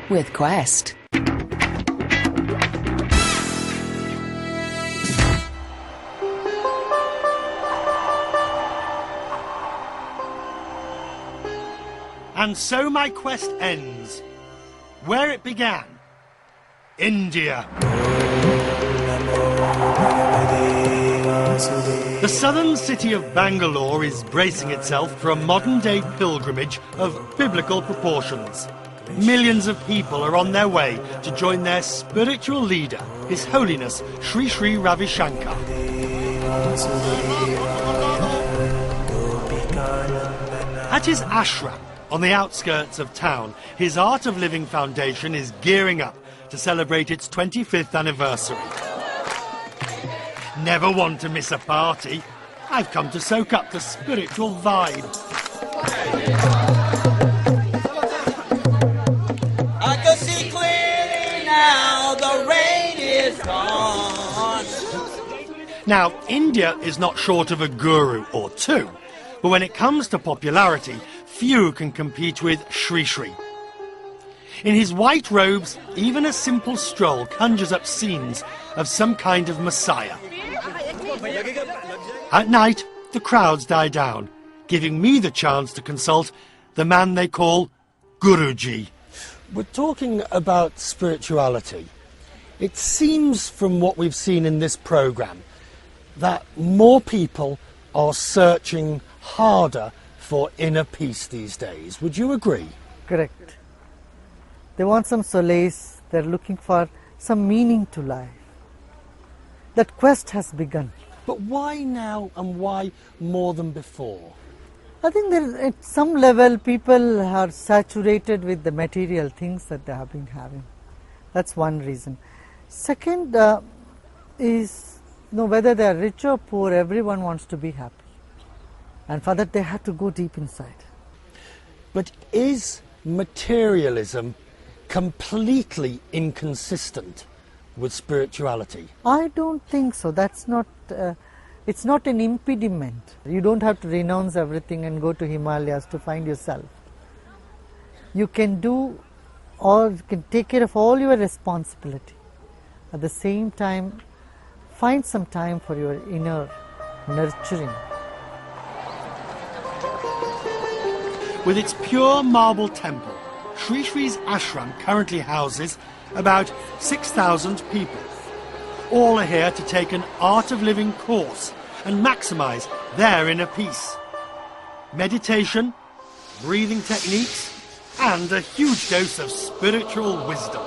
with Quest. And so my quest ends. Where it began. India. The southern city of Bangalore is bracing itself for a modern-day pilgrimage of biblical proportions. Millions of people are on their way to join their spiritual leader, His Holiness Sri Sri Ravi Shankar. At his ashram, on the outskirts of town, his Art of Living Foundation is gearing up to celebrate its 25th anniversary. Never one to miss a party. I've come to soak up the spiritual vibe. I can see clearly now, the rain is gone. Now, India is not short of a guru or two, but when it comes to popularity, few can compete with Sri Sri. In his white robes, even a simple stroll conjures up scenes of some kind of messiah. At night, the crowds die down, giving me the chance to consult the man they call Guruji. We're talking about spirituality. It seems from what we've seen in this programme that more people are searching harder for inner peace these days. Would you agree? Correct. They want some solace, they're looking for some meaning to life. That quest has begun. But why now and why more than before? I think that at some level people are saturated with the material things that they have been having. That's one reason. Second is, whether they are rich or poor, everyone wants to be happy. And for that they have to go deep inside. But is materialism completely inconsistent with spirituality? I don't think so. That's not, it's not an impediment. You don't have to renounce everything and go to Himalayas to find yourself. You can do all, you can take care of all your responsibility. At the same time, find some time for your inner nurturing. With its pure marble temple, Sri Sri's ashram currently houses about 6,000 people. All are here to take an Art of Living course and maximise their inner peace. Meditation, breathing techniques, and a huge dose of spiritual wisdom.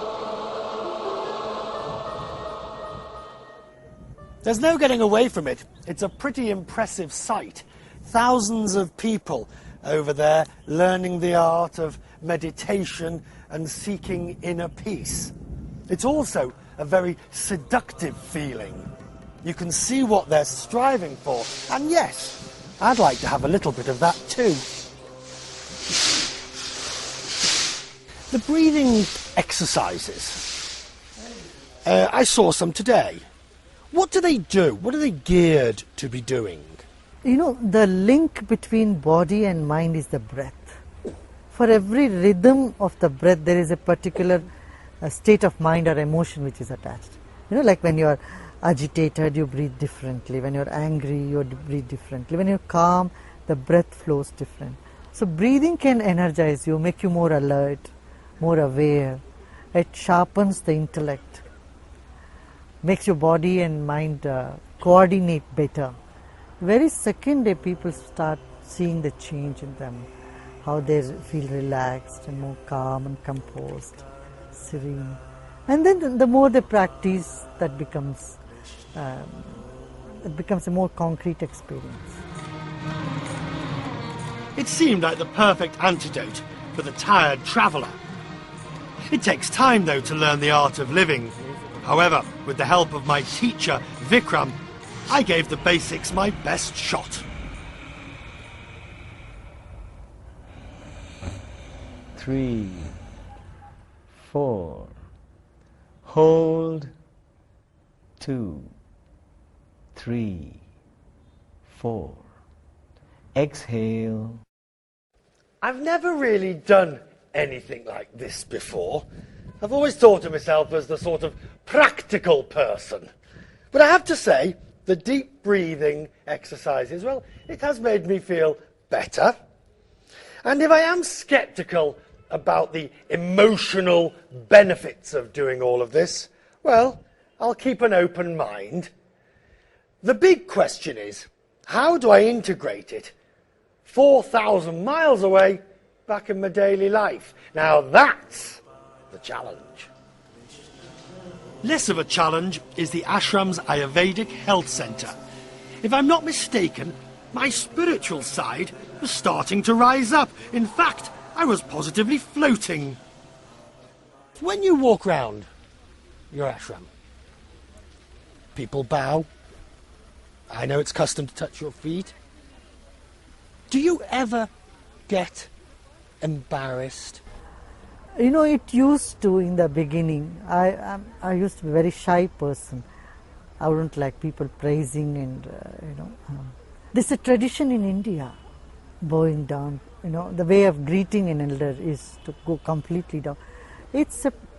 There's no getting away from it. It's a pretty impressive sight. Thousands of people over there learning the art of meditation and seeking inner peace. It's also a very seductive feeling. You can see what they're striving for, and yes, I'd like to have a little bit of that too. The breathing exercises, I saw some today. What do they do? What are they geared to be doing? The link between body and mind is the breath. For every rhythm of the breath, there is a particular state of mind or emotion which is attached. Like when you are agitated, you breathe differently. When you're angry, you breathe differently. When you're calm, the breath flows different. So breathing can energize you, make you more alert, more aware. It sharpens the intellect, makes your body and mind coordinate better. Very second day people start seeing the change in them, how they feel relaxed and more calm and composed, serene. And then the more they practice, that becomes a more concrete experience. It seemed like the perfect antidote for the tired traveller. It takes time, though, to learn the art of living. However, with the help of my teacher, Vikram, I gave the basics my best shot. 3, 4, hold, 2, 3, 4, exhale. I've never really done anything like this before. I've always thought of myself as the sort of practical person. But I have to say, the deep breathing exercises, well, it has made me feel better. And if I am sceptical about the emotional benefits of doing all of this, well, I'll keep an open mind. The big question is, how do I integrate it 4,000 miles away back in my daily life? Now that's the challenge. Less of a challenge is the ashram's Ayurvedic health centre. If I'm not mistaken, my spiritual side was starting to rise up. In fact, I was positively floating. When you walk round your ashram, people bow. I know it's custom to touch your feet. Do you ever get embarrassed? You know, it used to in the beginning. I used to be a very shy person. I wouldn't like people praising and, There's a tradition in India, bowing down. The way of greeting an elder is to go completely down.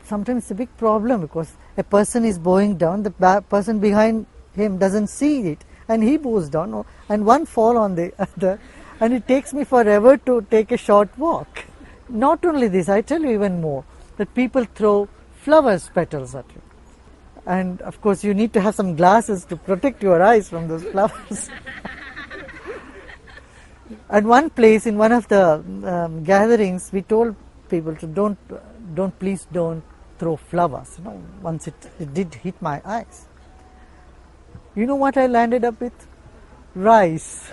Sometimes it's a big problem because a person is bowing down, the person behind him doesn't see it, and he bows down, and one fall on the other, and it takes me forever to take a short walk. Not only this, I tell you even more, that people throw flowers petals at you. And of course you need to have some glasses to protect your eyes from those flowers. At one place, in one of the gatherings, we told people to please don't throw flowers. Once it did hit my eyes. You know what I landed up with? Rice.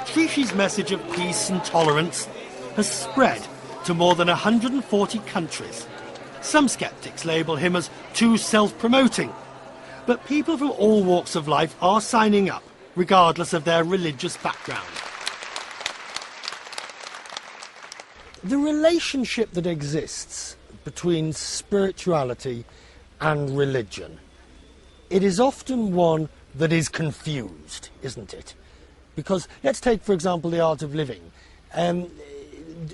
Sri Sri's message of peace and tolerance has spread to more than 140 countries. Some skeptics label him as too self-promoting, but people from all walks of life are signing up, regardless of their religious background. The relationship that exists between spirituality and religion, it is often one that is confused, isn't it? Because let's take, for example, the art of living.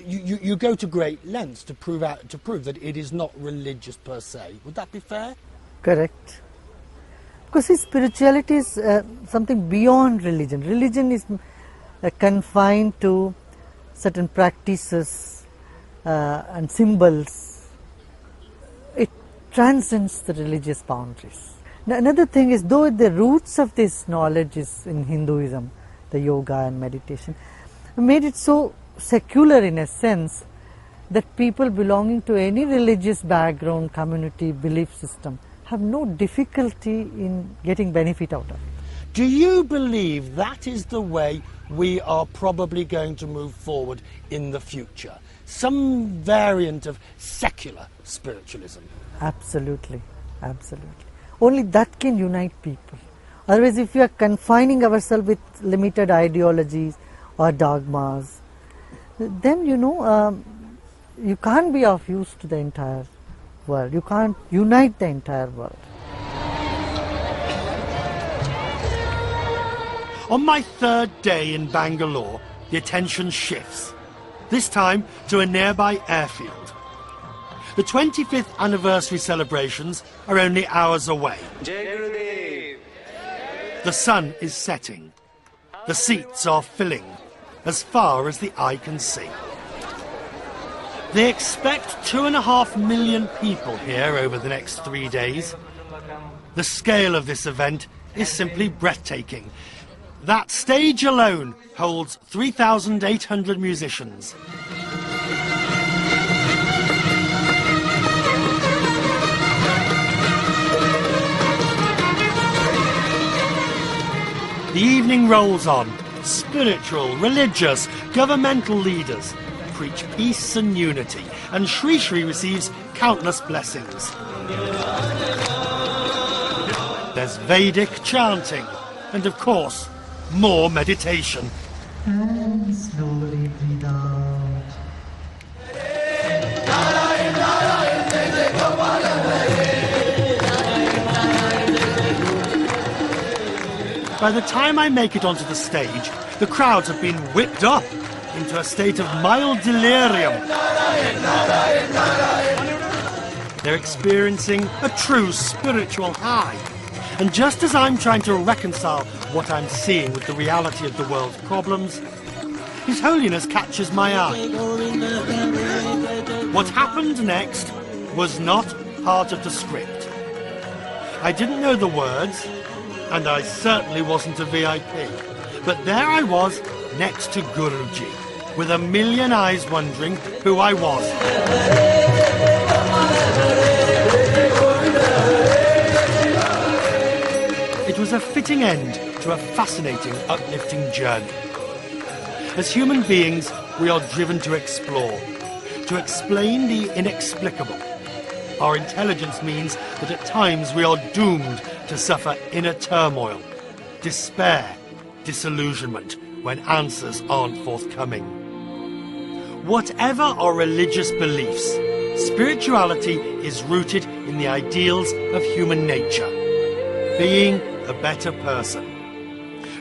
You go to great lengths to prove that it is not religious per se. Would that be fair? Correct. Because see, spirituality is something beyond religion. Religion is confined to certain practices and symbols. It transcends the religious boundaries. Now, another thing is, though the roots of this knowledge is in Hinduism, the yoga and meditation, made it so secular in a sense that people belonging to any religious background, community, belief system have no difficulty in getting benefit out of it. Do you believe that is the way we are probably going to move forward in the future? Some variant of secular spiritualism? Absolutely, absolutely. Only that can unite people. Otherwise, if we are confining ourselves with limited ideologies or dogmas, then you can't be of use to the entire world. You can't unite the entire world. On my third day in Bangalore, the attention shifts, this time to a nearby airfield. The 25th anniversary celebrations are only hours away. Gurudev. The sun is setting. The seats are filling as far as the eye can see. They expect 2.5 million people here over the next 3 days. The scale of this event is simply breathtaking. That stage alone holds 3,800 musicians. The evening rolls on. Spiritual, religious, governmental leaders preach peace and unity, and Sri Sri receives countless blessings. There's Vedic chanting, and of course, more meditation. And slowly breathe out. By the time I make it onto the stage, the crowds have been whipped up. into a state of mild delirium. They're experiencing a true spiritual high. And just as I'm trying to reconcile what I'm seeing with the reality of the world's problems, His Holiness catches my eye. What happened next was not part of the script. I didn't know the words, and I certainly wasn't a VIP. But there I was, next to Guruji, with a million eyes wondering who I was. It was a fitting end to a fascinating, uplifting journey. As human beings, we are driven to explore, to explain the inexplicable. Our intelligence means that at times we are doomed to suffer inner turmoil, despair, disillusionment when answers aren't forthcoming. Whatever our religious beliefs, spirituality is rooted in the ideals of human nature. Being a better person.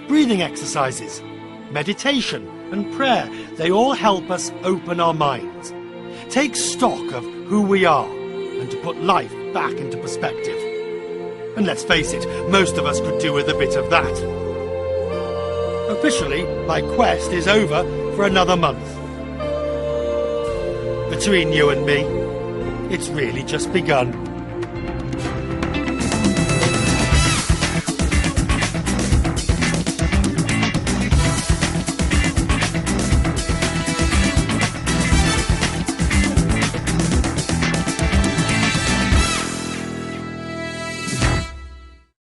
Breathing exercises, meditation and prayer, they all help us open our minds, take stock of who we are, and to put life back into perspective. And let's face it, most of us could do with a bit of that. Officially, my quest is over for another month. Between you and me, it's really just begun.